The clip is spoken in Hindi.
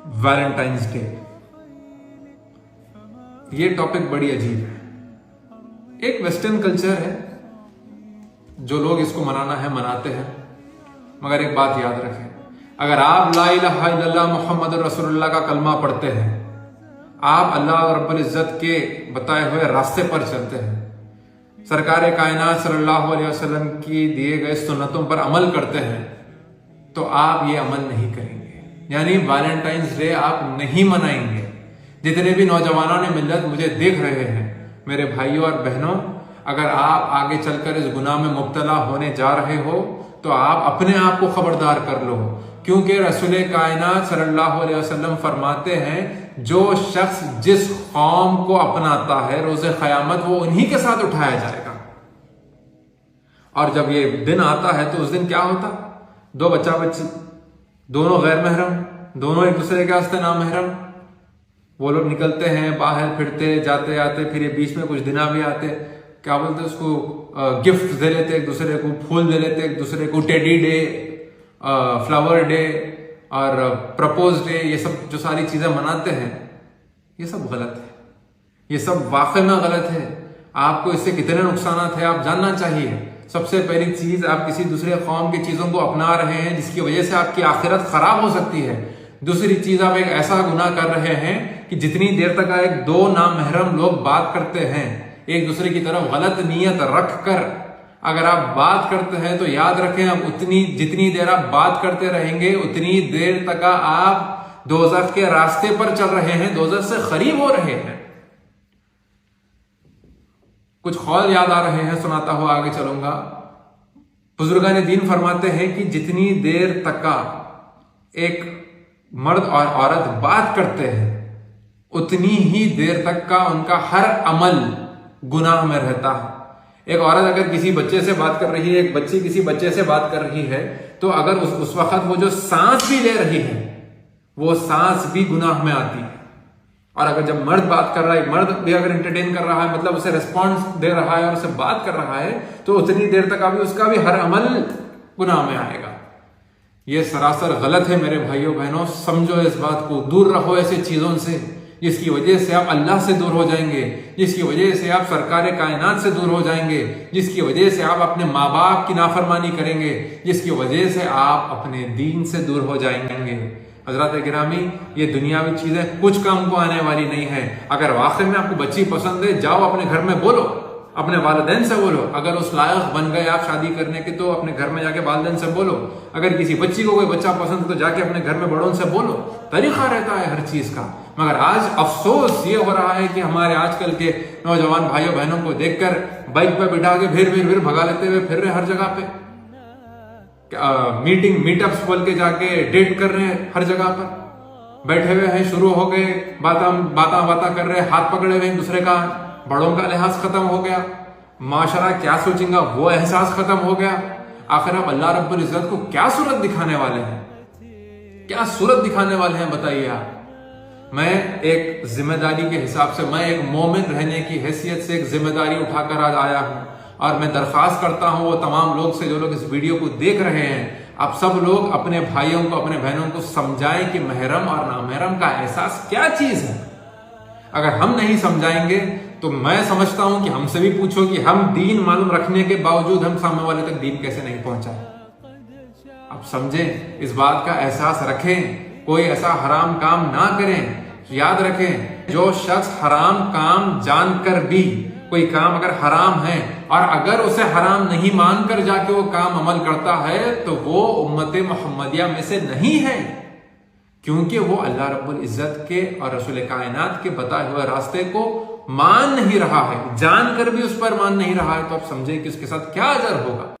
Valentine's day. ये टॉपिक बड़ी अजीब है। एक वेस्टर्न कल्चर है, जो लोग इसको मनाना है मनाते हैं, मगर एक बात याद रखें, अगर आप ला इलाहा इल्लल्लाह मुहम्मद रसूलुल्लाह का कलमा पढ़ते हैं, आप अल्लाह रब्बुल इज्जत के बताए हुए रास्ते पर चलते हैं, सरकार कायनात सल्लल्लाहु अलैहि वसल्लम की दिए गए सुन्नतों पर अमल करते हैं, तो आप ये अमल नहीं करेंगे, यानी वैलेंटाइंस डे आप नहीं मनाएंगे। जितने भी नौजवानों ने मिल्लत मुझे देख रहे हैं, मेरे भाइयों और बहनों, अगर आप आगे चलकर इस गुनाह में मुब्तला होने जा रहे हो तो आप अपने आप को खबरदार कर लो, क्योंकि रसूल कायनात सल्लल्लाहु अलैहि वसल्लम फरमाते हैं, जो शख्स जिस कौम को अपनाता है रोज़े क़यामत वो उन्हीं के साथ उठाया जाएगा। और जब ये दिन आता है तो उस दिन क्या होता, दो बच्चा बच्ची दोनों गैर महरम, दोनों एक दूसरे के वास्ते नामहरम, वो लोग निकलते हैं बाहर, फिरते जाते आते, फिर ये बीच में कुछ दिना भी आते, क्या बोलते हैं उसको, गिफ्ट दे लेते एक दूसरे को, फूल दे लेते एक दूसरे को, टेडी डे, फ्लावर डे और प्रपोज डे, ये सब जो सारी चीजें मनाते हैं, ये सब गलत है, ये सब वाकई में गलत है। आपको इससे कितने नुकसान है आप जानना चाहिए। सबसे पहली चीज, आप किसी दूसरे कौम की चीजों को अपना रहे हैं जिसकी वजह से आपकी आखिरत खराब हो सकती है। दूसरी चीज, आप एक ऐसा गुनाह कर रहे हैं कि जितनी देर तक एक दो नामहरम लोग बात करते हैं, एक दूसरे की तरफ गलत नीयत रख कर अगर आप बात करते हैं, तो याद रखें, अब जितनी देर आप बात करते रहेंगे उतनी देर तक आप दोज़ख के रास्ते पर चल रहे हैं, दोज़ख से करीब हो रहे हैं। कुछ कौल याद आ रहे हैं, सुनाता हुआ आगे चलूंगा। बुजुर्गान दीन फरमाते हैं कि जितनी देर तक एक मर्द और औरत बात करते हैं, उतनी ही देर तक का उनका हर अमल गुनाह में रहता है। एक औरत अगर किसी बच्चे से बात कर रही है, एक बच्ची किसी बच्चे से बात कर रही है, तो अगर उस वक्त वो जो सांस भी ले रही है, वो सांस भी गुनाह में आती है। और अगर जब मर्द बात कर रहा है, मर्द भी अगर एंटरटेन कर रहा है, मतलब उसे रिस्पॉन्स दे रहा है और उसे बात कर रहा है, तो उतनी देर तक अभी उसका भी हर अमल गुनाह में आएगा। ये सरासर गलत है मेरे भाइयों बहनों, समझो इस बात को, दूर रहो ऐसी चीजों से जिसकी वजह से आप अल्लाह से दूर हो जाएंगे, जिसकी वजह से आप सरकार कायनात से दूर हो जाएंगे, जिसकी वजह से आप अपने माँ बाप की नाफरमानी करेंगे, जिसकी वजह से आप अपने दीन से दूर हो जाएंगे। हजरत गिरामी, ये दुनियावी चीजें कुछ काम को आने वाली नहीं है। अगर वाकई में आपको बच्ची पसंद है, जाओ अपने घर में बोलो, अपने वालिदैन से बोलो। अगर उस लायक बन गए आप शादी करने के, तो अपने घर में जाके वालिदैन से बोलो। अगर किसी बच्ची को कोई बच्चा पसंद है, तो जाके अपने घर में बड़ों से बोलो। तरीका रहता है हर चीज का। मगर आज अफसोस ये हो रहा है कि हमारे आजकल के नौजवान भाइयों बहनों को देखकर बाइक पे बिठा के फिर भगा लेते हुए फिर रहे हर जगह पे, मीटअप्स बोल के जाके डेट कर रहे हैं, हर जगह पर बैठे हुए हैं, शुरू हो गए बाता कर रहे हैं, हाथ पकड़े हुए हैं दूसरे का, बड़ों का लिहाज खत्म हो गया, माशरा क्या सोचेंगे वो एहसास खत्म हो गया। आखिर आप अल्लाह रब्बुल इज्जत को क्या सूरत दिखाने वाले हैं, क्या सूरत दिखाने वाले हैं, बताइए आप। मैं एक जिम्मेदारी के हिसाब से, मैं एक मोमिन रहने की हैसियत से एक जिम्मेदारी उठाकर आज आया हूं, और मैं दरख्वास्त करता हूं वो तमाम लोग से जो लोग इस वीडियो को देख रहे हैं, आप सब लोग अपने भाइयों को, अपने बहनों को समझाएं कि महरम और नामहरम का एहसास क्या चीज है। अगर हम नहीं समझाएंगे तो मैं समझता हूं कि हमसे भी पूछो कि हम दीन मालूम रखने के बावजूद हम सामने वाले तक दीन कैसे नहीं पहुंचाए। आप समझें, इस बात का एहसास रखें, कोई ऐसा हराम काम ना करें। याद रखें, जो शख्स हराम काम जानकर भी कोई काम अगर हराम है और अगर उसे हराम नहीं मानकर जाके वो काम अमल करता है, तो वो उम्मत मोहम्मदिया में से नहीं है, क्योंकि वो अल्लाह रब्बुल इज्जत के और रसूल कायनात के बताए हुए रास्ते को मान नहीं रहा है, जानकर भी उस पर मान नहीं रहा है। तो आप समझें कि उसके साथ क्या अजर होगा।